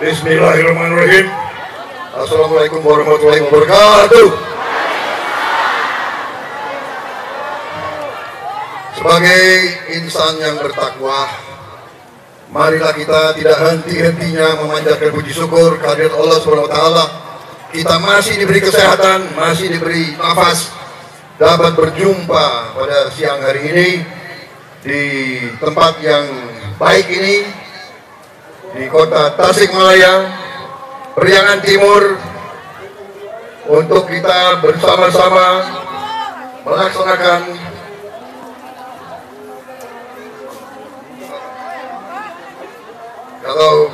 Bismillahirrahmanirrahim. Assalamualaikum warahmatullahi wabarakatuh. Sebagai insan yang bertakwa, marilah kita tidak henti-hentinya memanjatkan puji syukur kehadirat Allah SWT. Kita masih diberi kesehatan, masih diberi nafas, dapat berjumpa pada siang hari ini di tempat yang baik ini, di kota Tasikmalaya, Priangan Timur, untuk kita bersama-sama melaksanakan kalau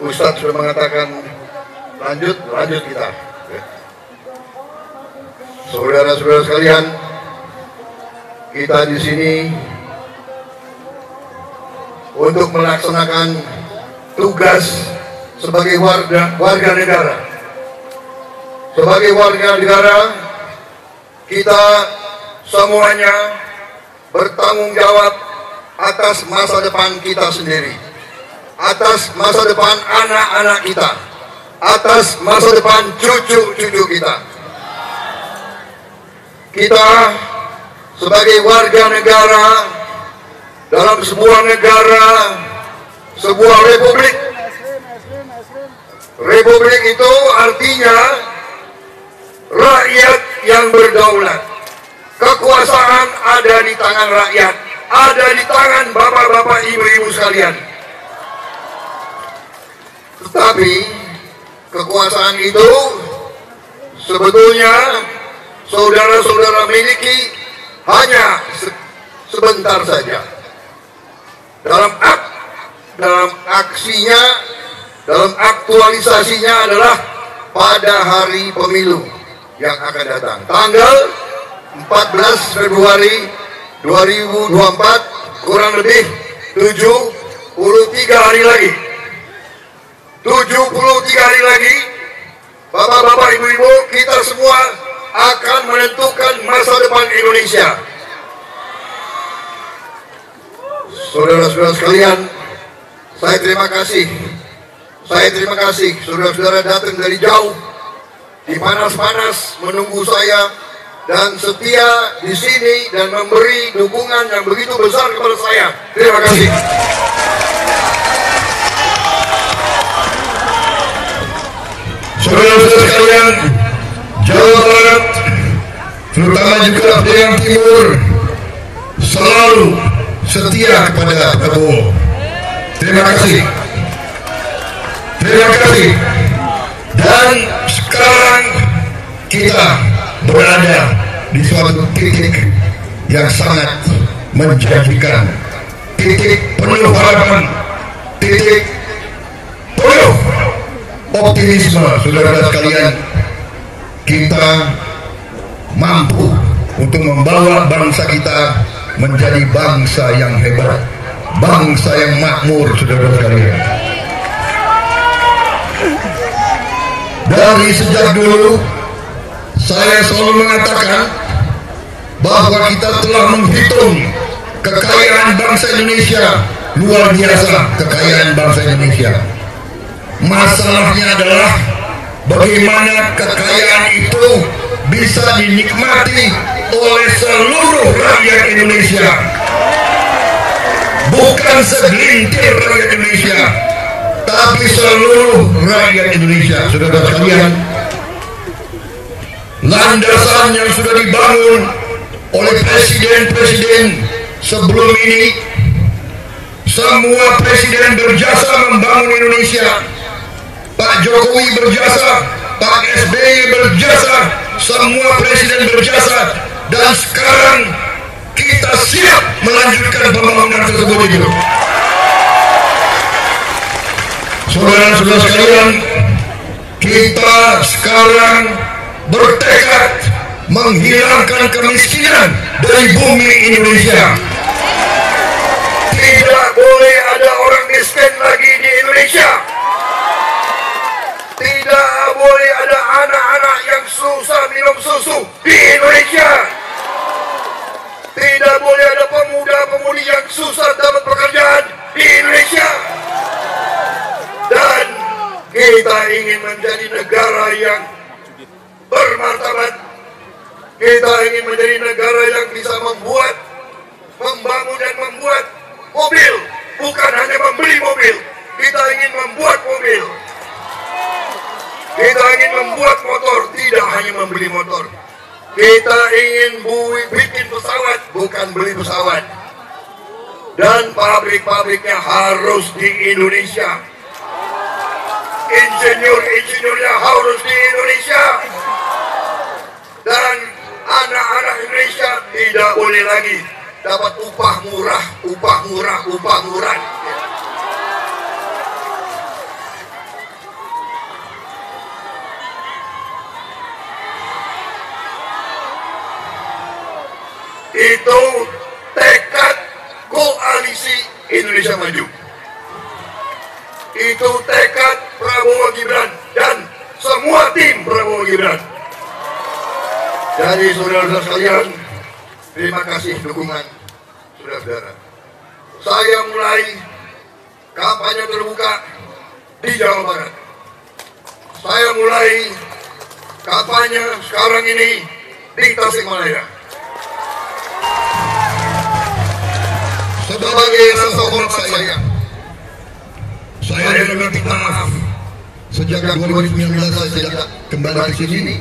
Ustadz sudah mengatakan lanjut kita. Saudara-saudara sekalian, kita di sini untuk melaksanakan tugas sebagai warga negara. Sebagai warga negara, kita semuanya bertanggung jawab atas masa depan kita sendiri, atas masa depan anak-anak kita, atas masa depan cucu-cucu kita. Kita sebagai warga negara dalam sebuah negara, sebuah republik. Republik itu artinya rakyat yang berdaulat. Kekuasaan ada di tangan rakyat, ada di tangan bapak-bapak, ibu-ibu sekalian. Tetapi kekuasaan itu sebetulnya saudara-saudara miliki hanya sebentar saja. Dalam aksinya, dalam aktualisasinya adalah pada hari pemilu yang akan datang, tanggal 14 Februari 2024, kurang lebih 73 hari lagi. 73 hari lagi, bapak-bapak, ibu-ibu, kita semua akan menentukan masa depan Indonesia. Saudara-saudara sekalian, saya terima kasih. Saudara-saudara datang dari jauh, di panas-panas menunggu saya dan setia di sini dan memberi dukungan yang begitu besar kepada saya. Terima kasih. Saudara-saudara sekalian, Jawa Barat, terutama juga Priangan Timur, selalu setia kepada Prabowo. Terima kasih. Dan sekarang kita berada di suatu titik yang sangat menjanjikan, titik penuh harapan, titik penuh optimisme. Saudara-saudara sekalian, kita mampu untuk membawa bangsa kita menjadi bangsa yang hebat, bangsa yang makmur. Saudara-saudara sekalian, dari sejak dulu saya selalu mengatakan bahwa kita telah menghitung kekayaan bangsa Indonesia, luar biasa kekayaan bangsa Indonesia. Masalahnya adalah bagaimana kekayaan itu bisa dinikmati oleh seluruh rakyat Indonesia, bukan segelintir rakyat Indonesia, tapi seluruh rakyat Indonesia. Saudara sekalian, landasan yang sudah dibangun oleh presiden-presiden sebelum ini, semua presiden berjasa membangun Indonesia. Pak Jokowi berjasa, Pak SBY berjasa, semua presiden berjasa, dan sekarang kita siap melanjutkan pembangunan tersebut itu. Saudara-saudara sekalian, kita sekarang bertekad menghilangkan kemiskinan dari bumi Indonesia. Tidak boleh ada orang miskin lagi di Indonesia. Tidak boleh ada anak-anak yang susah minum susu di Indonesia. Tidak boleh ada pemuda-pemudi yang susah dapat pekerjaan di Indonesia. Dan Kita ingin menjadi negara yang bermartabat. Kita ingin menjadi negara yang bisa membuat, membangun dan membuat mobil. Bukan hanya membeli mobil. Kita ingin membuat mobil. Kita ingin membuat motor, tidak hanya membeli motor. Kita ingin bikin pesawat, bukan beli pesawat. Dan pabrik-pabriknya harus di Indonesia. Insinyur-insinyurnya harus di Indonesia. Dan anak-anak Indonesia tidak boleh lagi dapat upah murah. Itu tekad koalisi Indonesia Maju. Itu tekad Prabowo Gibran dan semua tim Prabowo Gibran. Jadi saudara-saudara sekalian, terima kasih dukungan saudara-saudara. Saya mulai kampanye terbuka di Jawa Barat. Saya mulai kampanye sekarang ini di Tasikmalaya. Sebagai rasa hormat saya meminta maaf sejak 2019 saya tidak kembali ke sini.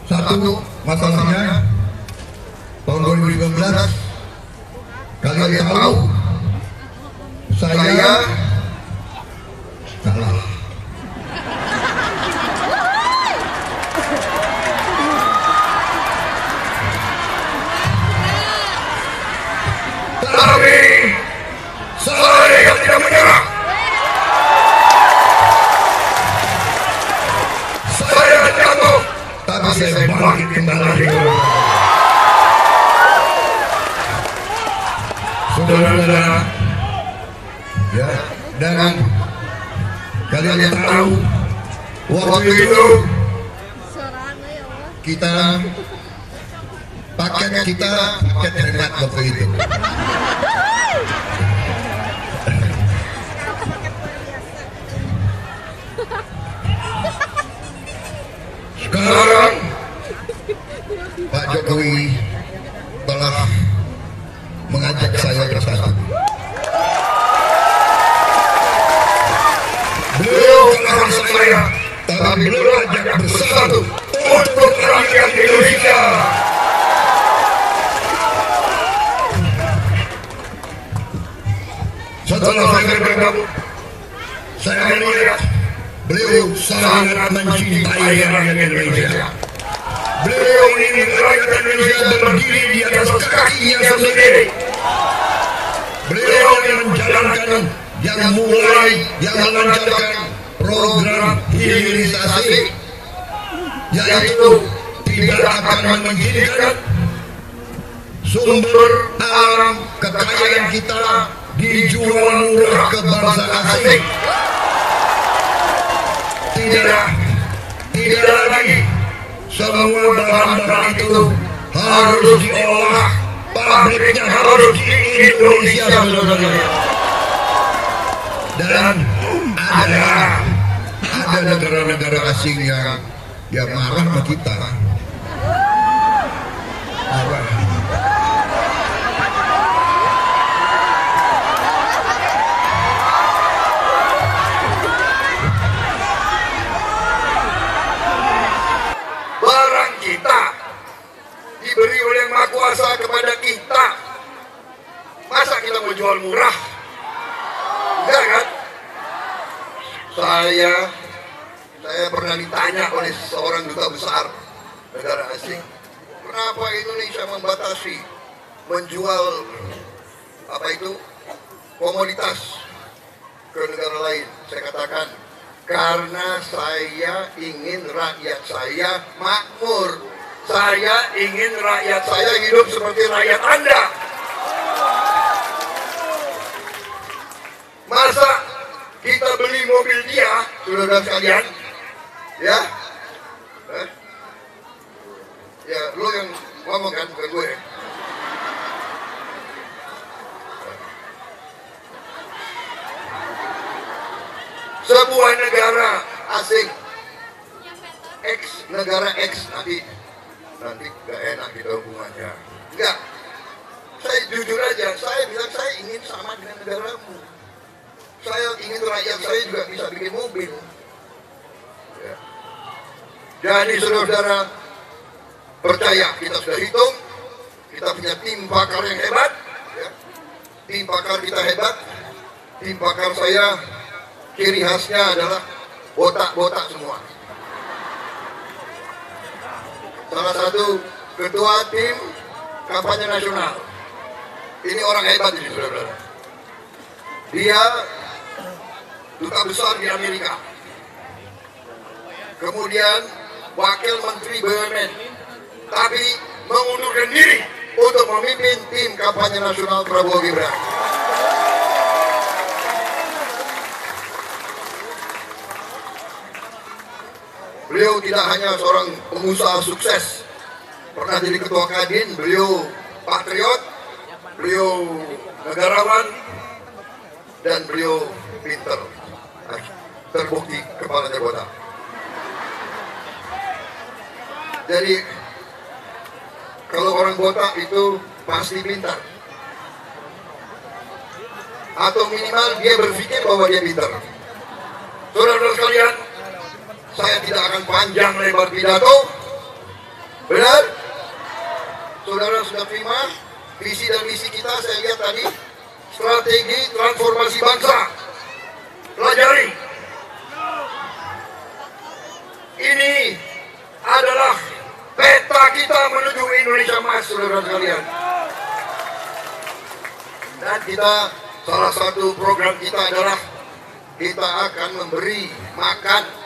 Satu masalahnya tahun 2019 kalian tahu saya kalah. Tapi saya tidak menyerah. Saya jatuh, tapi saya bangkit kembali. Saudara-saudara, ya, dan kalian tahu waktu itu kita paket hemat waktu itu. Sekarang Pak Jokowi telah mengajak saya bersatu. Beliau kalahkan saya, tapi beliau ajak bersatu untuk rakyat Indonesia. Setelah saya bergabung, saya melihat beliau sangat mencintai rakyat Indonesia. Beliau ingin rakyat Indonesia berdiri di atas kakinya sendiri. Beliau yang menjalankan, yang melancarkan program hilirisasi, yaitu tidak akan mengizinkan sumber alam kekayaan kita dijual murah ke bangsa asing. Tidak lagi semua bahan-bahan itu harus diolah, pabriknya harus di Indonesia, saudara-saudara. Dan ada negara-negara asing yang marah sama kita. Marah. Diberi oleh Yang Maha Kuasa kepada kita, masa kita mau jual murah? Enggak kan? Saya pernah ditanya oleh seorang duta besar negara asing, kenapa Indonesia membatasi menjual komoditas ke negara lain? Saya katakan, karena saya ingin rakyat saya makmur. Saya ingin rakyat saya hidup seperti rakyat Anda. Masa kita beli mobil dia, saudara sekalian, ya? Ya, lo yang ngomong kan, bukan gue. sebuah negara asing, negara X, nanti gak enak kita hubungannya. Enggak, saya jujur aja, saya bilang saya ingin sama dengan negaramu. Saya ingin rakyat saya juga bisa bikin mobil. Ya. Jadi saudara-saudara, percaya, kita sudah hitung, kita punya tim pakar yang hebat, ya. Tim pakar kita hebat, tim pakar saya ciri khasnya adalah botak-botak semua. Salah satu ketua tim kampanye nasional, ini orang hebat ini saudara-saudara. Dia duta besar di Amerika, kemudian wakil menteri BUMN, tapi mengundurkan diri untuk memimpin tim kampanye nasional Prabowo Gibran. Beliau tidak hanya seorang pengusaha sukses, pernah jadi ketua Kadin, beliau patriot, beliau negarawan, dan beliau pinter, terbukti kepalanya botak. Jadi kalau orang botak itu pasti pintar, atau minimal dia berpikir bahwa dia pintar. Saudara-saudara sekalian, saya tidak akan panjang lebar pidato. Benar? Saudara sudah terima visi dan misi kita. Saya lihat tadi strategi transformasi bangsa. Pelajari. Ini adalah peta kita menuju Indonesia Emas, saudara sekalian. Dan kita, salah satu program kita adalah kita akan memberi makan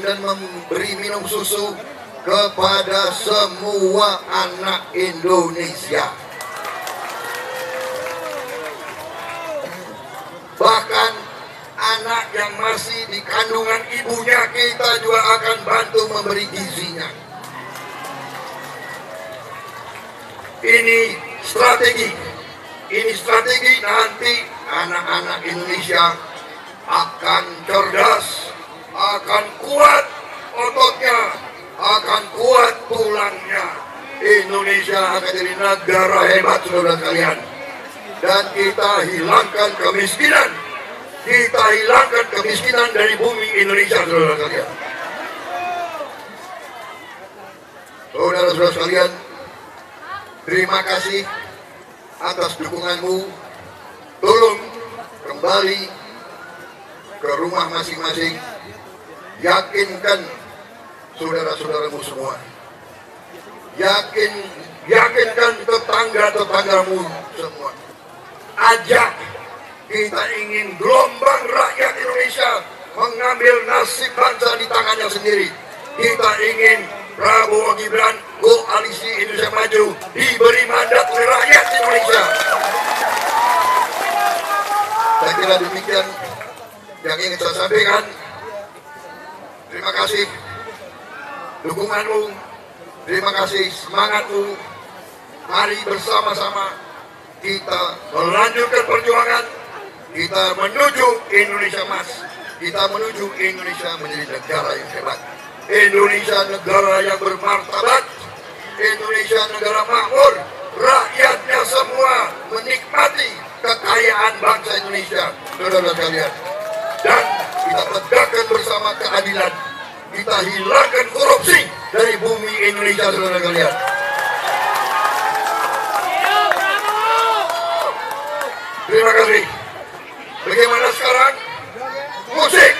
dan memberi minum susu kepada semua anak Indonesia. Bahkan anak yang masih di kandungan ibunya kita juga akan bantu memberi gizinya. Ini strategi nanti anak-anak Indonesia akan cerdas, akan kuat ototnya, akan kuat tulangnya. Indonesia akan jadi negara hebat, saudara sekalian. Dan kita hilangkan kemiskinan. Kita hilangkan kemiskinan dari bumi Indonesia, saudara sekalian. Saudara-saudara sekalian, terima kasih atas dukunganmu. Tolong kembali ke rumah masing-masing. Yakinkan saudara-saudaramu semua. Yakinkan tetangga-tetanggamu semua. Ajak, kita ingin gelombang rakyat Indonesia mengambil nasib bangsa di tangannya sendiri. Kita ingin Prabowo Gibran, Koalisi Indonesia Maju, diberi mandat oleh rakyat Indonesia. Saya kira demikian yang ingin saya sampaikan. Terima kasih dukunganmu, terima kasih semangatmu. Mari bersama-sama kita melanjutkan perjuangan. Kita menuju Indonesia Emas. Kita menuju Indonesia menjadi negara yang hebat. Indonesia negara yang bermartabat. Indonesia negara makmur. Rakyatnya semua menikmati kekayaan bangsa Indonesia, saudara sekalian. Dan kita tegakkan bersama keadilan. Kita hilangkan korupsi dari bumi Indonesia, saudara sekalian. Terima kasih. Bagaimana sekarang? Musik!